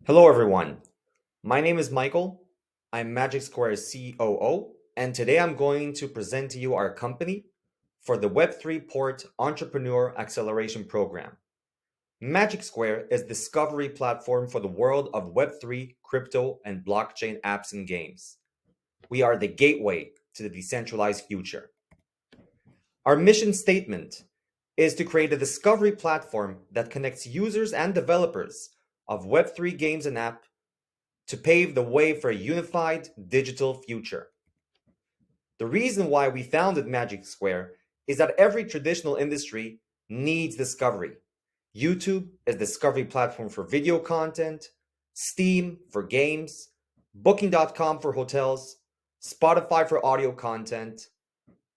Hello, everyone. My name is Michael. I'm Magic Square's COO, and today I'm going to present to you our company for the Web3Port Entrepreneur Acceleration Program. Magic Square is a discovery platform for the world of Web3, crypto, and blockchain apps and games. We are the gateway to the decentralized future. Our mission statement is to create a discovery platform that connects users and developers of Web3 games and apps to pave the way for a unified digital future. The reason why we founded Magic Square is that every traditional industry needs discovery. YouTube is a discovery platform for video content, Steam for games, Booking.com for hotels, Spotify for audio content,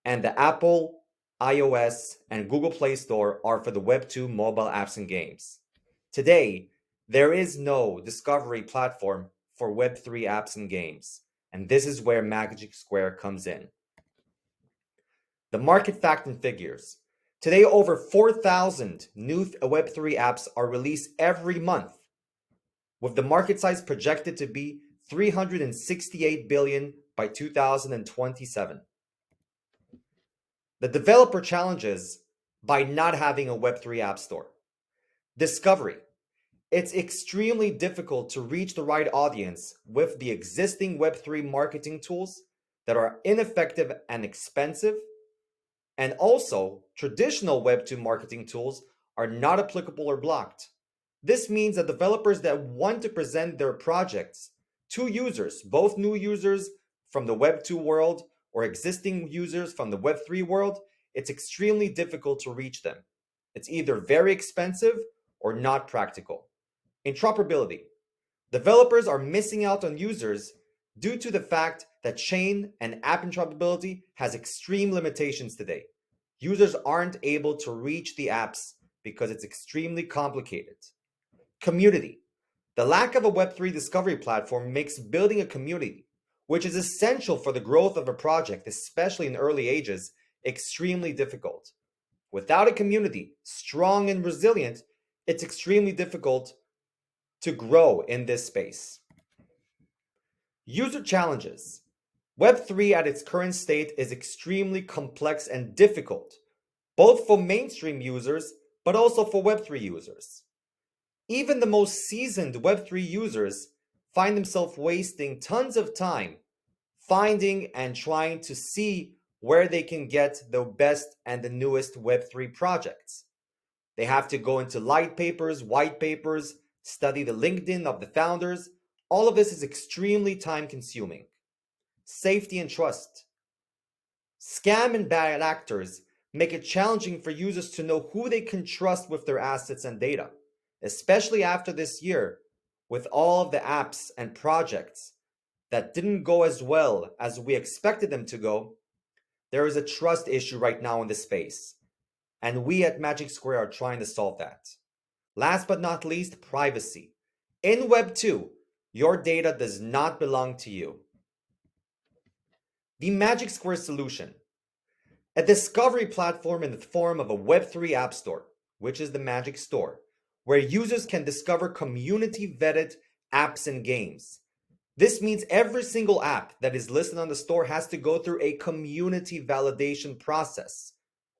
and the Apple, iOS, and Google Play Store are for the Web2 mobile apps and games. Today, there is no discovery platform for Web3 apps and games, and this is where Magic Square comes in. The market fact and figures. Today, over 4,000 new Web3 apps are released every month, with the market size projected to be 368 billion by 2027. The developer challenges by not having a Web3 app store. Discovery. It's extremely difficult to reach the right audience with the existing Web3 marketing tools that are ineffective and expensive. And also, traditional Web2 marketing tools are not applicable or blocked. This means that developers that want to present their projects to users, both new users from the Web2 world or existing users from the Web3 world, it's extremely difficult to reach them. It's either very expensive or not practical. Interoperability. Developers are missing out on users due to the fact that chain and app interoperability has extreme limitations today. Users aren't able to reach the apps because it's extremely complicated. Community. The lack of a Web3 discovery platform makes building a community, which is essential for the growth of a project, especially in early ages, extremely difficult. Without a community strong and resilient, it's extremely difficult to grow in this space. User challenges. Web3 at its current state is extremely complex and difficult, both for mainstream users, but also for Web3 users. Even the most seasoned Web3 users find themselves wasting tons of time finding and trying to see where they can get the best and the newest Web3 projects. They have to go into light papers, white papers, study the LinkedIn of the founders. All of this is extremely time consuming. Safety and trust. Scam and bad actors make it challenging for users to know who they can trust with their assets and data, especially after this year with all of the apps and projects that didn't go as well as we expected them to go. There is a trust issue right now in this space, and we at Magic Square are trying to solve that. Last but not least, privacy. In Web 2, your data does not belong to you. The Magic Square solution. A discovery platform in the form of a Web3 app store, which is the Magic Store, where users can discover community-vetted apps and games. This means every single app that is listed on the store has to go through a community validation process.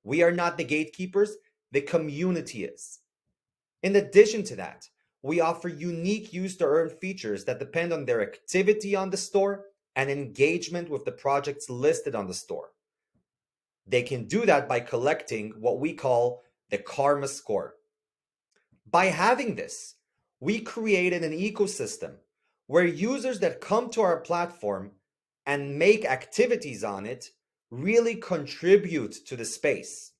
We are not the gatekeepers, the community is. In addition to that, we offer unique use-to-earn features that depend on their activity on the store and engagement with the projects listed on the store. They can do that by collecting what we call the karma score. By having this, we created an ecosystem where users that come to our platform and make activities on it really contribute to the space.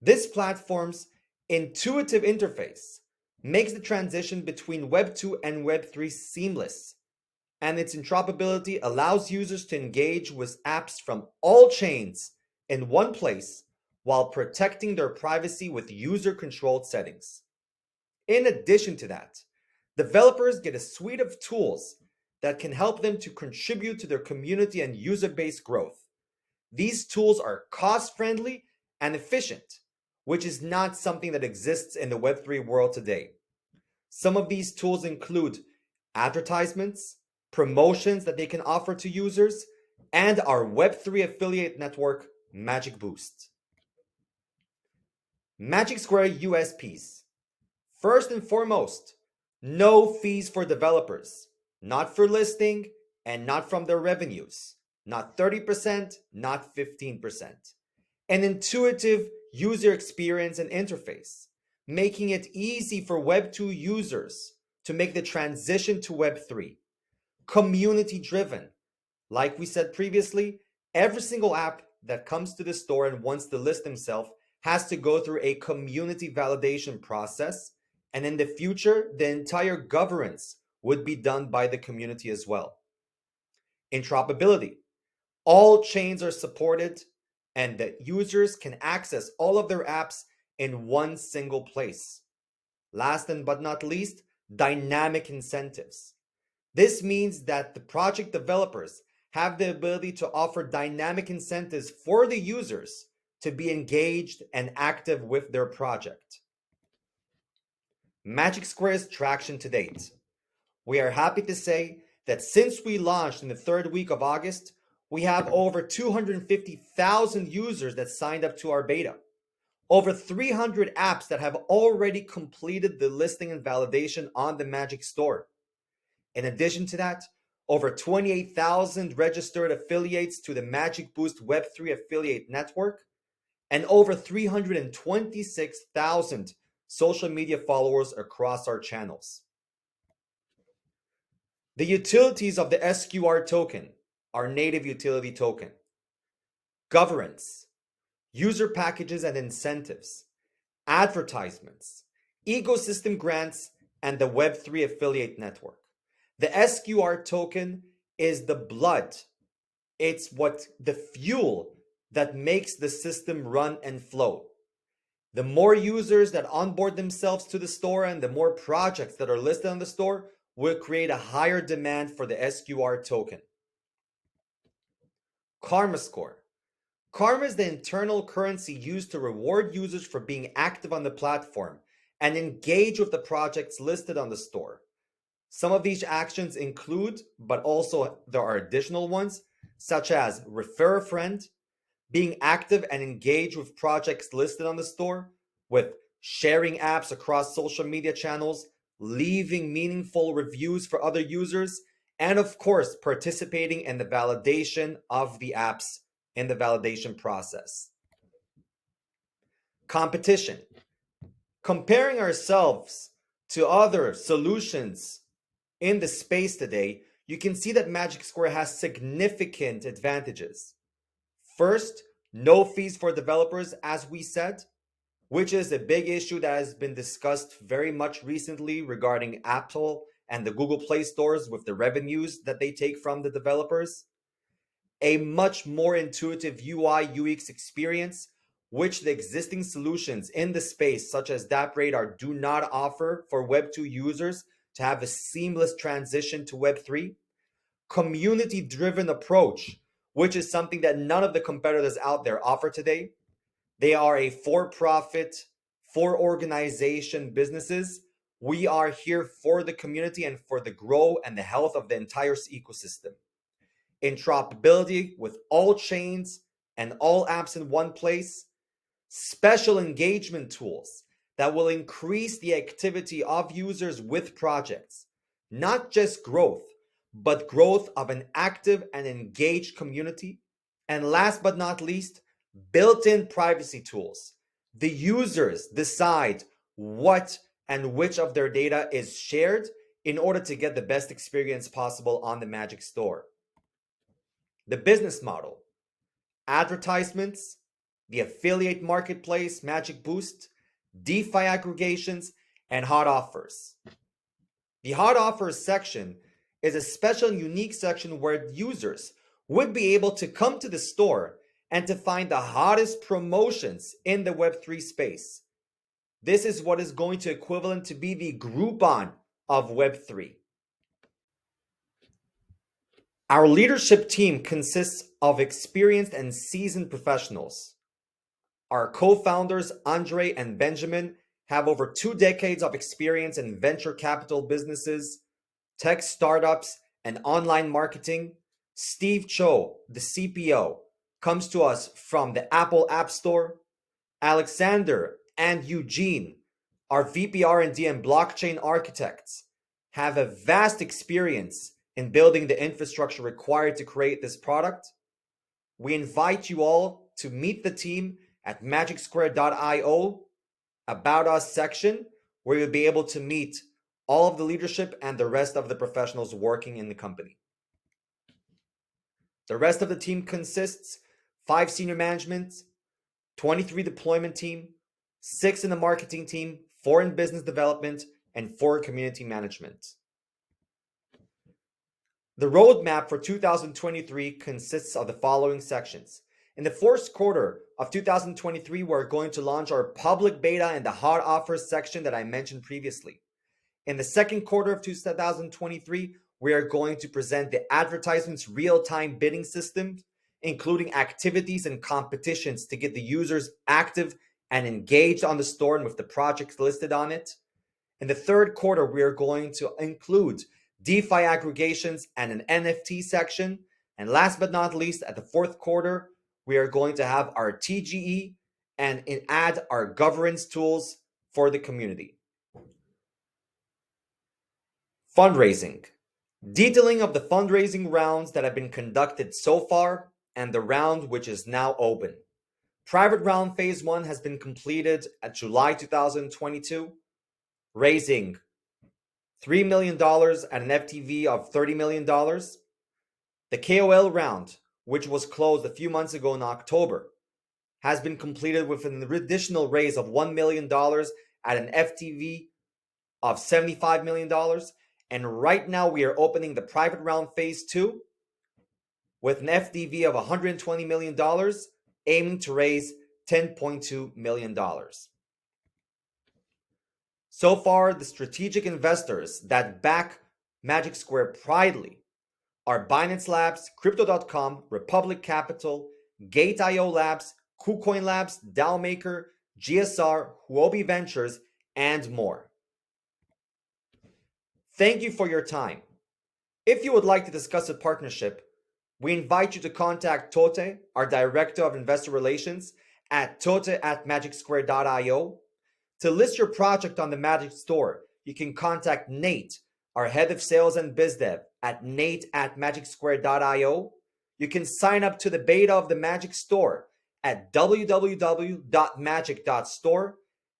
This platform's intuitive interface makes the transition between Web 2 and Web 3 seamless, and its interoperability allows users to engage with apps from all chains in one place while protecting their privacy with user-controlled settings. In addition to that, developers get a suite of tools that can help them to contribute to their community and user-base growth. These tools are cost-friendly and efficient, which is not something that exists in the Web3 world today. Some of these tools include advertisements, promotions that they can offer to users, and our Web3 affiliate network, Magic Boost. Magic Square USPs. First and foremost, no fees for developers, not for listing and not from their revenues, not 30%, not 15%. An intuitive user experience and interface, making it easy for Web2 users to make the transition to Web3. Community driven. Like we said previously, every single app that comes to the store and wants to list themselves has to go through a community validation process. And in the future, the entire governance would be done by the community as well. Interoperability. All chains are supported and that users can access all of their apps in one single place. Last but not least, dynamic incentives. This means that the project developers have the ability to offer dynamic incentives for the users to be engaged and active with their project. Magic Square's traction to date. We are happy to say that since we launched in the third week of August, we have over 250,000 users that signed up to our beta. Over 300 apps that have already completed the listing and validation on the Magic Store. In addition to that, over 28,000 registered affiliates to the Magic Boost Web3 affiliate network, and over 326,000 social media followers across our channels. The utilities of the SQR token, our native utility token. Governance, user packages and incentives, advertisements, ecosystem grants, and the Web3 affiliate network. The SQR token is the blood. It's what the fuel that makes the system run and flow. The more users that onboard themselves to the store and the more projects that are listed on the store will create a higher demand for the SQR token. Karma score. Karma is the internal currency used to reward users for being active on the platform and engage with the projects listed on the store. Some of these actions include, but also there are additional ones, such as refer a friend, being active and engage with projects listed on the store, with sharing apps across social media channels, leaving meaningful reviews for other users, and of course, participating in the validation of the apps in the validation process. Competition. Comparing ourselves to other solutions in the space today, you can see that Magic Square has significant advantages. First, no fees for developers, as we said, which is a big issue that has been discussed very much recently regarding Apple and the Google Play stores with the revenues that they take from the developers. A much more intuitive UI UX experience, which the existing solutions in the space, such as dApps, do not offer for Web2 users to have a seamless transition to Web3. Community-driven approach, which is something that none of the competitors out there offer today. They are a for-profit, for-organization businesses. We are here for the community and for the growth and the health of the entire ecosystem. Interoperability with all chains and all apps in one place. Special engagement tools that will increase the activity of users with projects. Not just growth, but growth of an active and engaged community. And last but not least, built-in privacy tools. The users decide what and which of their data is shared in order to get the best experience possible on the Magic Store. The business model, advertisements, the affiliate marketplace, Magic Boost, DeFi aggregations, and hot offers. The hot offers section is a special and unique section where users would be able to come to the store and to find the hottest promotions in the Web3 space. This is what is going to equivalent to be the Groupon of Web3. Our leadership team consists of experienced and seasoned professionals. Our co-founders, Andre and Benjamin, have over 2 decades of experience in venture capital businesses, tech startups, and online marketing. Steve Cho, the CPO, comes to us from the Apple App Store. Alexander and Eugene, our VP R&D and blockchain architects, have a vast experience in building the infrastructure required to create this product. We invite you all to meet the team at magicsquare.io About Us section, where you'll be able to meet all of the leadership and the rest of the professionals working in the company. The rest of the team consists 5 senior management, 23 deployment team, 6 in the marketing team, 4 in business development, and 4 community management. The roadmap for 2023 consists of the following sections. In the first quarter of 2023, we're going to launch our public beta and the hot offers section that I mentioned previously. In the second quarter of 2023, we are going to present the advertisements real-time bidding system, including activities and competitions to get the users active and engaged on the store and with the projects listed on it. In the third quarter, we are going to include DeFi aggregations and an NFT section. And last but not least, at the fourth quarter, we are going to have our TGE and add our governance tools for the community. Fundraising. Detailing of the fundraising rounds that have been conducted so far and the round which is now open. Private round phase 1 has been completed at July 2022, raising $3 million at an FTV of $30 million. The KOL round, which was closed a few months ago in October, has been completed with an additional raise of $1 million at an FTV of $75 million. And right now we are opening the private round phase 2 with an FTV of $120 million, aiming to raise $10.2 million. So far, the strategic investors that back Magic Square proudly are Binance Labs, Crypto.com, Republic Capital, Gate.io Labs, KuCoin Labs, DAO Maker, GSR, Huobi Ventures, and more. Thank you for your time. If you would like to discuss a partnership, we invite you to contact Tote, our Director of Investor Relations, at tote@magicsquare.io. To list your project on the Magic Store, you can contact Nate, our Head of Sales and BizDev, at nate@magicsquare.io. You can sign up to the beta of the Magic Store at www.magic.store.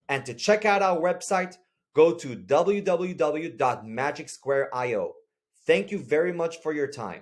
And to check out our website, go to www.magicsquare.io. Thank you very much for your time.